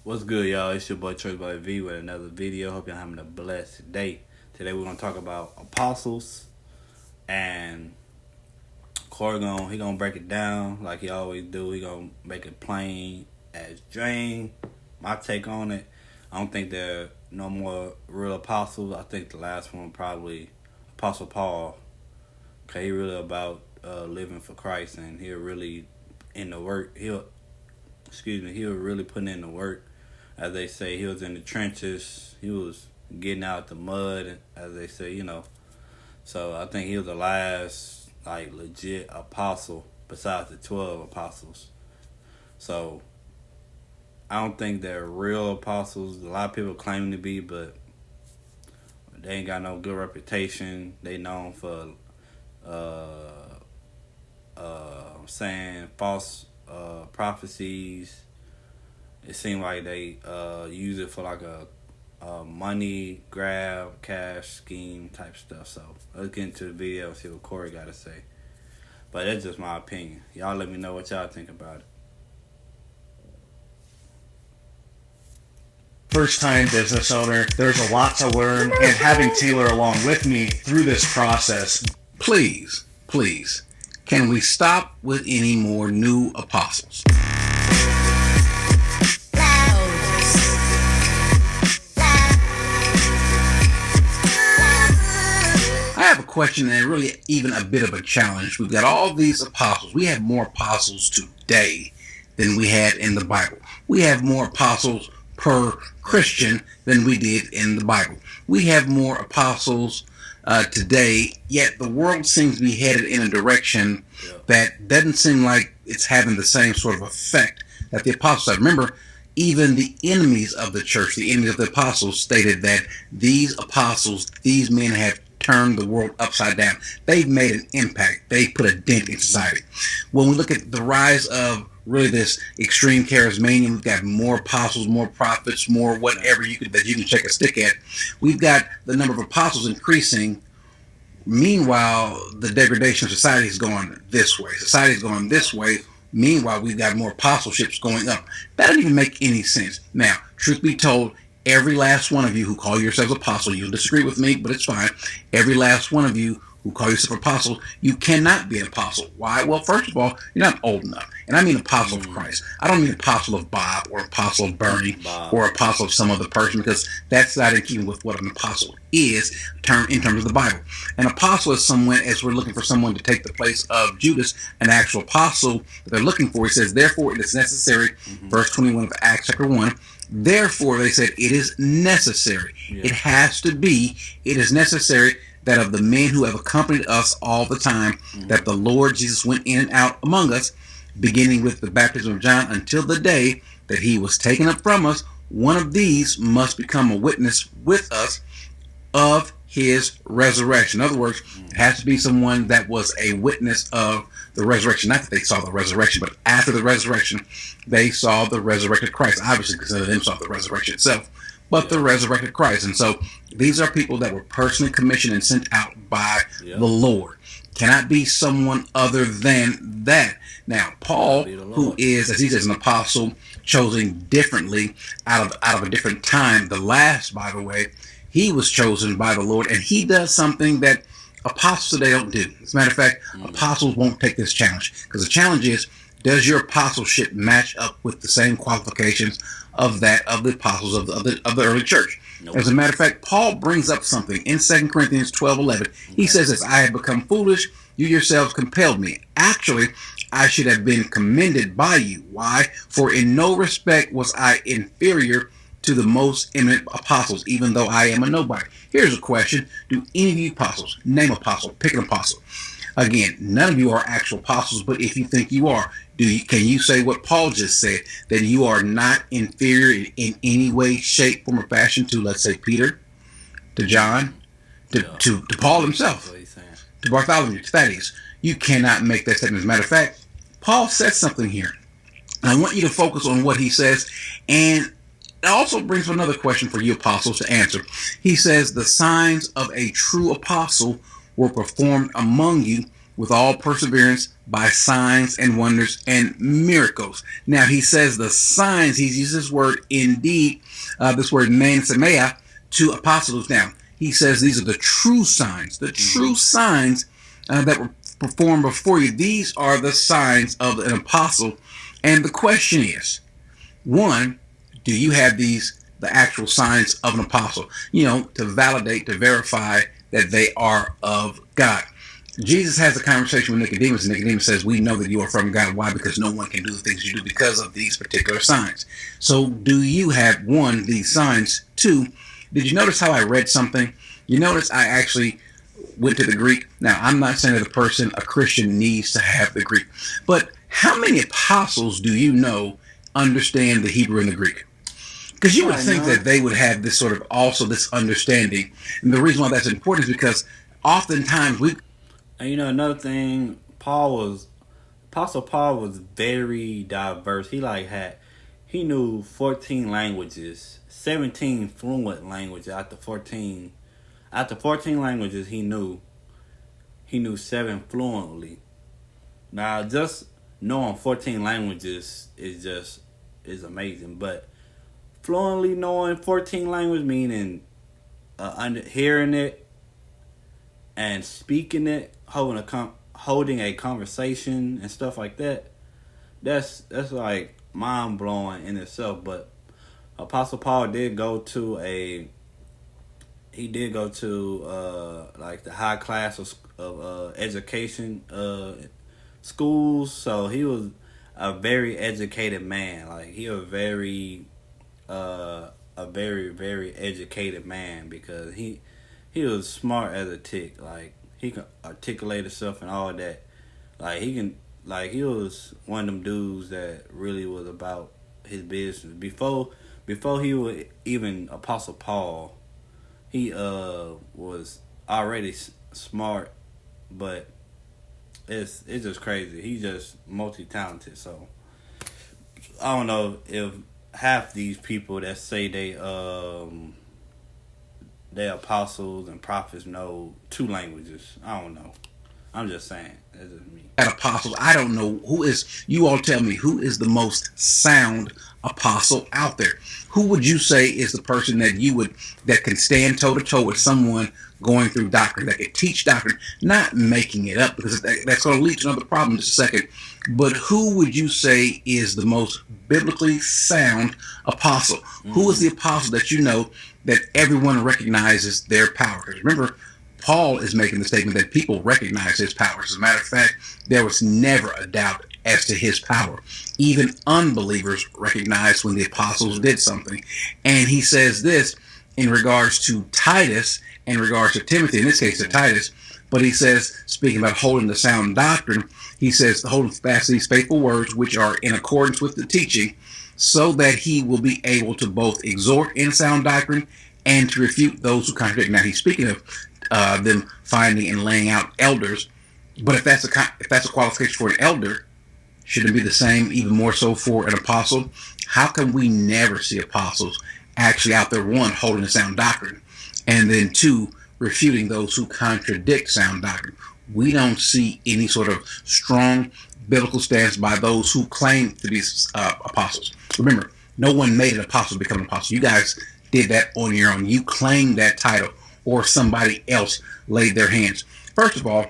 What's good, y'all? It's your boy Church Boy V with another video. Hope y'all having a blessed day. Today we're gonna talk about apostles, and Corey he gonna break it down like he always do. He gonna make it plain as Jane. My take on it: I don't think there are no more real apostles. I think the last one probably Apostle Paul. Okay, he really about living for Christ, and he'll really in the work. He'll really put in the work. As they say, he was in the trenches. He was getting out the mud, as they say. So I think he was the last like legit apostle besides the 12 apostles. So I don't think they're real apostles. A lot of people claim to be, but they ain't got no good reputation. They known for saying false prophecies. It seemed like they use it for like a money grab, cash scheme type stuff. So let's get into the video and see what Corey got to say. But that's just my opinion. Y'all let me know what y'all think about it. First time business owner, there's a lot to learn, and having Taylor along with me through this process. Please, can we stop with any more new apostles? I have a question, and really even a bit of a challenge. We've got all these apostles. We have more apostles today than we had in the Bible. We have more apostles per Christian than we did in the Bible. We have more apostles today, yet the world seems to be headed in a direction that doesn't seem like it's having the same sort of effect that the apostles had. Remember, even the enemies of the church, the enemies of the apostles, stated that these apostles, these men have turned the world upside down. They've made an impact. They put a dent in society. When we look at the rise of really this extreme charismania, we've got more apostles, more prophets, more whatever that you can check a stick at. We've got the number of apostles increasing. Meanwhile, the degradation of society is going this way. Society is going this way. Meanwhile, we've got more apostleships going up. That doesn't even make any sense. Now, truth be told, every last one of you who call yourselves apostle, you'll disagree with me, but it's fine. Every last one of you who call yourself apostle, you cannot be an apostle. Why? Well, first of all, you're not old enough. And I mean apostle of Christ. I don't mean apostle of Bob or apostle of Bernie or apostle of some other person, because that's not in keeping with what an apostle is in terms of the Bible. An apostle is someone, as we're looking for someone to take the place of Judas, an actual apostle that they're looking for. He says, therefore it is necessary, verse 21 of Acts chapter 1, therefore, they said, it is necessary. Yeah. It has to be. It is necessary that of the men who have accompanied us all the time, that the Lord Jesus went in and out among us, beginning with the baptism of John until the day that he was taken up from us, one of these must become a witness with us of his resurrection. In other words, it has to be someone that was a witness of the resurrection. Not that they saw the resurrection, but after the resurrection, they saw the resurrected Christ. Obviously, because none of them saw the resurrection itself, but the resurrected Christ. And so these are people that were personally commissioned and sent out by the Lord. Cannot be someone other than that. Now, Paul, who is, as he says, an apostle chosen differently out of a different time, the last, by the way, he was chosen by the Lord, and he does something that apostles today don't do. As a matter of fact, apostles won't take this challenge, because the challenge is, does your apostleship match up with the same qualifications of that of the apostles of the early church? Nope. As a matter of fact, Paul brings up something in 2 Corinthians 12:11. He says this, I have become foolish, you yourselves compelled me. Actually, I should have been commended by you. Why? For in no respect was I inferior to the most eminent apostles, even though I am a nobody. Here's a question. Do any of you apostles, name apostle, pick an apostle. Again, none of you are actual apostles, but if you think you are, can you say what Paul just said, that you are not inferior in any way, shape, form, or fashion to, let's say, Peter, to John, to Paul himself, to Bartholomew, to Thaddeus? You cannot make that statement. As a matter of fact, Paul says something here. And I want you to focus on what he says, and it also brings another question for you apostles to answer. He says, the signs of a true apostle were performed among you, with all perseverance by signs and wonders and miracles. Now he says the signs, he uses this word indeed, this word mensemea, to apostles. Now he says these are the true signs, that were performed before you. These are the signs of an apostle. And the question is, one, do you have the actual signs of an apostle? To validate, to verify that they are of God. Jesus has a conversation with Nicodemus, and Nicodemus says, we know that you are from God. Why? Because no one can do the things you do because of these particular signs. So do you have, one, these signs? Two, did you notice how I read something? You notice I actually went to the Greek. Now, I'm not saying that a Christian needs to have the Greek, but how many apostles do you know understand the Hebrew and the Greek? Because you would think that they would have this sort of also this understanding. And the reason why that's important is because oftentimes And another thing, Apostle Paul was very diverse. He knew 14 languages, 17 fluent languages. After 14 languages, he knew 7 fluently. Now, just knowing 14 languages is amazing, but fluently knowing 14 languages, meaning hearing it and speaking it, holding a conversation and stuff like that, that's like mind blowing in itself. But Apostle Paul did go to like the high class of education schools, so he was a very educated man. Like he was a very, very educated man, because he was smart as a tick. Like he can articulate himself and all that. He was one of them dudes that really was about his business. Before he was even Apostle Paul, he was already smart, but it's just crazy. He's just multi-talented. So I don't know if half these people that say they apostles and prophets know 2 languages. I don't know. I'm just saying. That's just me. At apostles, I don't know you all tell me, who is the most sound apostle out there? Who would you say is the person that can stand toe to toe with someone going through doctrine, that can teach doctrine, not making it up, because that's going to lead to another problem in just a second. But who would you say is the most biblically sound apostle? Who is the apostle that you know that everyone recognizes their power? Because remember, Paul is making the statement that people recognize his powers. As a matter of fact, there was never a doubt as to his power. Even unbelievers recognized when the apostles did something. And he says this in regards to Titus, in regards to Timothy, in this case to Titus, but he says, speaking about holding the sound doctrine, he says, holding fast these faithful words which are in accordance with the teaching, so that he will be able to both exhort in sound doctrine and to refute those who contradict. Now he's speaking of them finding and laying out elders, but if that's a qualification for an elder, should it be the same, even more so for an apostle? How can we never see apostles actually out there, one, holding the sound doctrine, and then two, refuting those who contradict sound doctrine? We don't see any sort of strong biblical stance by those who claim to be apostles. Remember, no one made an apostle become an apostle. You guys did that on your own. You claimed that title, or somebody else laid their hands. First of all,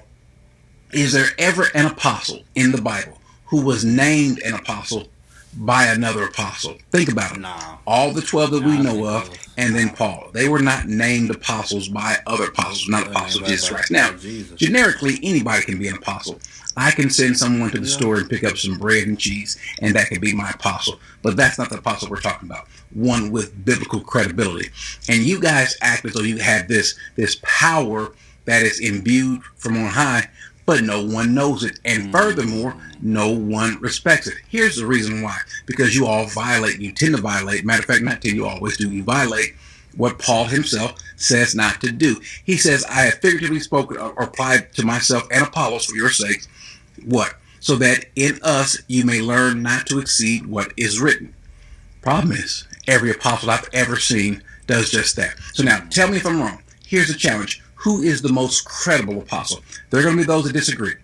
is there ever an apostle in the Bible who was named an apostle by another apostle? Think about it. Nah. All the 12 that we know of, and then Paul. They were not named apostles by other apostles, not apostles of Jesus Christ. Now, generically, anybody can be an apostle. I can send someone to the store and pick up some bread and cheese, and that can be my apostle. But that's not the apostle we're talking about. One with biblical credibility. And you guys act as though you have this power that is imbued from on high, but no one knows it. And furthermore, no one respects it. Here's the reason why. Because you all violate, you tend to violate, matter of fact, not tend, you always do, you violate what Paul himself says not to do. He says, I have figuratively spoken or applied to myself and Apollos for your sakes. What? So that in us you may learn not to exceed what is written. Problem is, every apostle I've ever seen does just that. So now, tell me if I'm wrong. Here's the challenge. Who is the most credible apostle? There are going to be those that disagree.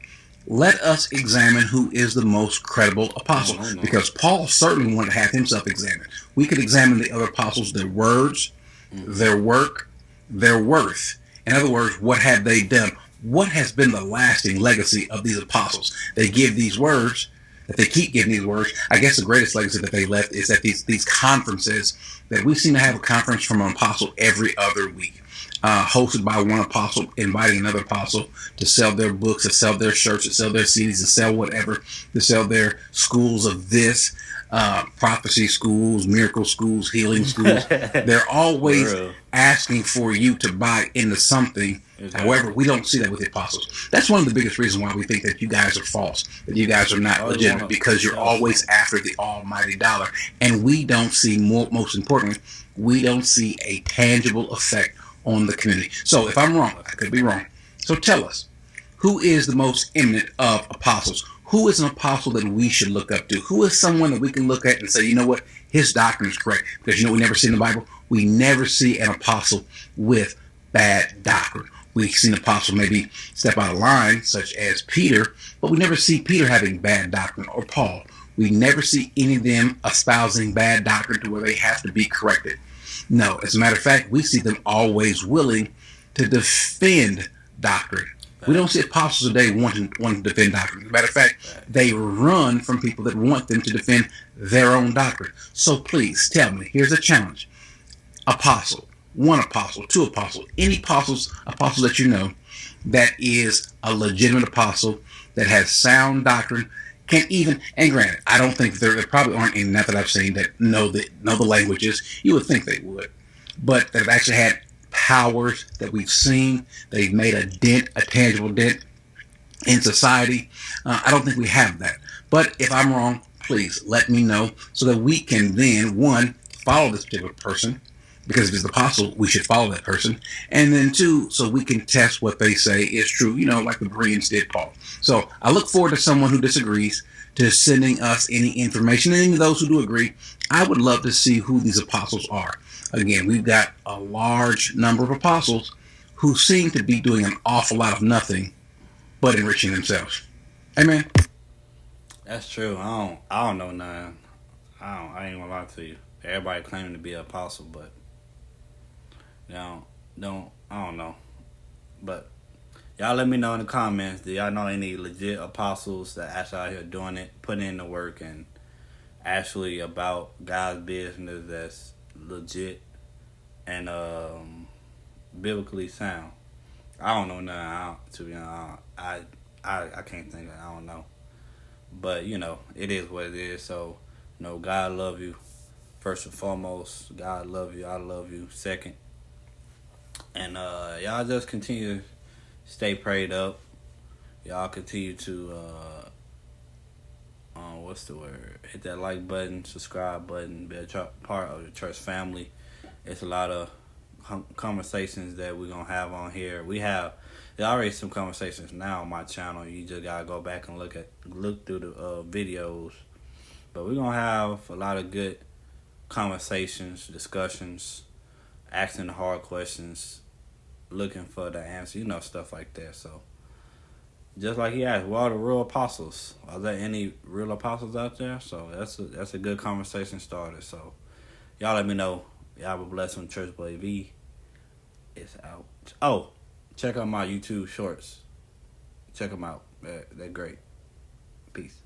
let us examine who is the most credible apostle. No. Because Paul certainly wanted to have himself examined. We could examine the other apostles, their words, their work, their worth. In other words, what have they done? What has been the lasting legacy of these apostles? They give these words, that they keep giving these words. I guess the greatest legacy that they left is that these conferences, that we seem to have a conference from an apostle every other week, hosted by one apostle, inviting another apostle to sell their books, to sell their shirts, to sell their CDs, to sell whatever, to sell their schools of this, prophecy schools, miracle schools, healing schools. They're always asking for you to buy into something. Exactly. However, we don't see that with the apostles. That's one of the biggest reasons why we think that you guys are false, that you guys are not legitimate, because you're always after the almighty dollar. And we don't see, most importantly, we don't see a tangible effect on the community. So if I'm wrong, I could be wrong. So tell us, who is the most eminent of apostles? Who is an apostle that we should look up to? Who is someone that we can look at and say, you know what, his doctrine is correct? Because you know we never see in the Bible? We never see an apostle with bad doctrine. We've seen apostles maybe step out of line, such as Peter, but we never see Peter having bad doctrine, or Paul. We never see any of them espousing bad doctrine to where they have to be corrected. No, as a matter of fact, we see them always willing to defend doctrine. We don't see apostles today wanting to defend doctrine. As a matter of fact, they run from people that want them to defend their own doctrine. So please tell me, here's a challenge. Apostle, one apostle, two apostles, any apostle that you know that is a legitimate apostle, that has sound doctrine, can even, and granted, I don't think there probably aren't any that I've seen that know the languages. You would think they would, but that have actually had powers that we've seen. They've made a dent, a tangible dent in society. I don't think we have that. But if I'm wrong, please let me know so that we can then, one, follow this particular person, because if it's the apostle, we should follow that person. And then two, so we can test what they say is true, like the Bereans did Paul. So I look forward to someone who disagrees to sending us any information. And any those who do agree, I would love to see who these apostles are. Again, we've got a large number of apostles who seem to be doing an awful lot of nothing but enriching themselves. Amen. That's true. I don't know none. I ain't gonna lie to you. Everybody claiming to be an apostle, but I don't know. But y'all let me know in the comments. Do y'all know any legit apostles that actually out here doing it, putting in the work, and actually about God's business that's legit and biblically sound? I don't know none. To be honest, I can't think of it. I don't know. But it is what it is. So God love you first and foremost. God love you. I love you second. And y'all just continue to stay prayed up. Y'all continue to what's the word? Hit that like button, subscribe button, be a part of the church family. It's a lot of conversations that we're gonna have on here. There's already some conversations now on my channel. You just gotta go back and look through the videos. But we're gonna have a lot of good conversations, discussions, asking the hard questions, looking for the answer, stuff like that. So just like he asked, what are the real apostles? Are there any real apostles out there? So that's a good conversation starter. So y'all let me know. Y'all be blessed when Church Boy V is out. Oh, check out my YouTube shorts. Check them out. They're great. Peace.